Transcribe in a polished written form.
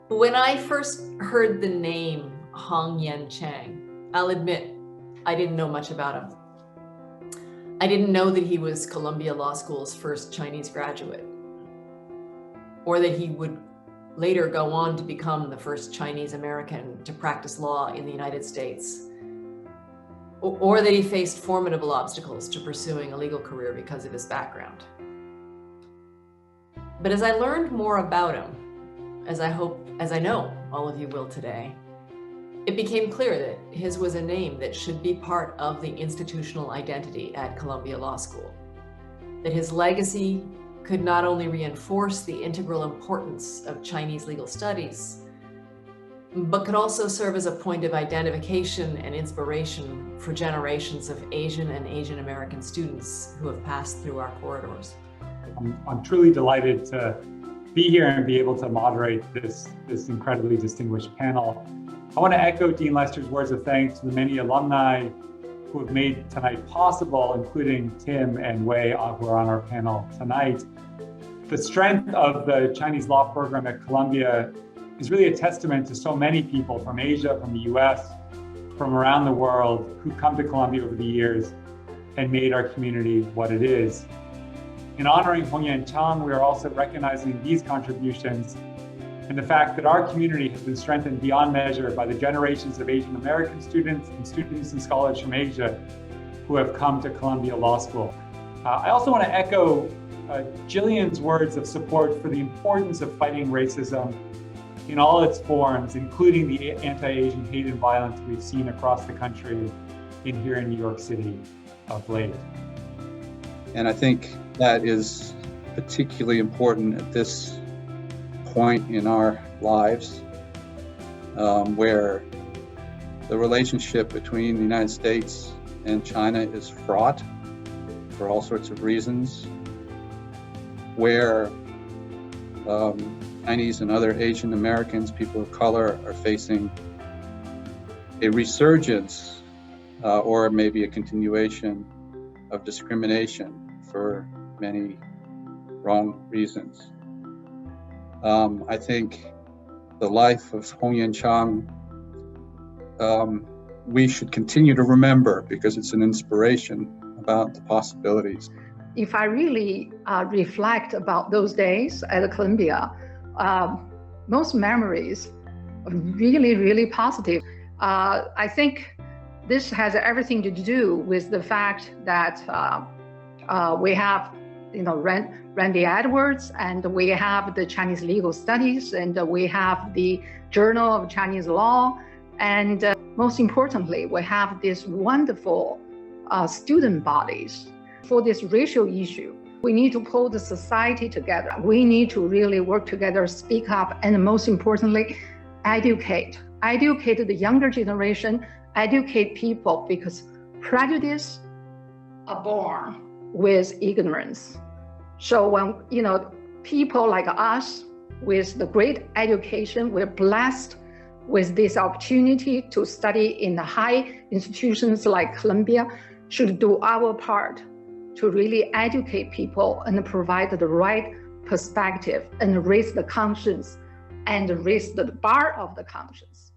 When I first heard the name Hong Yen Chang, I'll admit I didn't know much about him. I didn't know that he was Columbia Law School's first Chinese graduate, or that he would later go on to become the first Chinese American to practice law in the United States, or that he faced formidable obstacles to pursuing a legal career because of his background. But as I learned more about him, as I know all of you will today, it became clear that his was a name that should be part of the institutional identity at Columbia Law School, that his legacy could not only reinforce the integral importance of Chinese legal studies, but could also serve as a point of identification and inspiration for generations of Asian and Asian American students who have passed through our corridors. I'm truly delighted to be here and be able to moderate this incredibly distinguished panel. I want to echo Dean Lester's words of thanks to the many alumni who have made tonight possible, including Tim and Wei, who are on our panel tonight. The strength of the Chinese law program at Columbia is really a testament to so many people from Asia, from the US, from around the world who come to Columbia over the years and made our community what it is. In honoring Hong Yen Chang, we are also recognizing these contributions and the fact that our community has been strengthened beyond measure by the generations of Asian American students and scholars from Asia who have come to Columbia Law School. I also want to echo Jillian's words of support for the importance of fighting racism in all its forms, including the anti-Asian hate and violence we've seen across the country and here in New York City of late. And I think that is particularly important at this point in our lives, where the relationship between the United States and China is fraught for all sorts of reasons, where Chinese and other Asian Americans, people of color, are facing a resurgence or maybe a continuation of discrimination for many wrong reasons. I think the life of Hong Yen Chang, we should continue to remember because it's an inspiration about the possibilities. If I really reflect about those days at Columbia, most memories are really, really positive. I think this has everything to do with the fact that we have, Randy Edwards, and we have the Chinese legal studies, and we have the Journal of Chinese Law, and most importantly, we have these wonderful student bodies for this racial issue. We need to pull the society together. We need to really work together, speak up, and most importantly, educate the younger generation, educate people, because prejudice are born with ignorance. So when people like us with the great education, we're blessed with this opportunity to study in the high institutions like Columbia, should do our part to really educate people and provide the right perspective and raise the conscience and raise the bar of the conscience.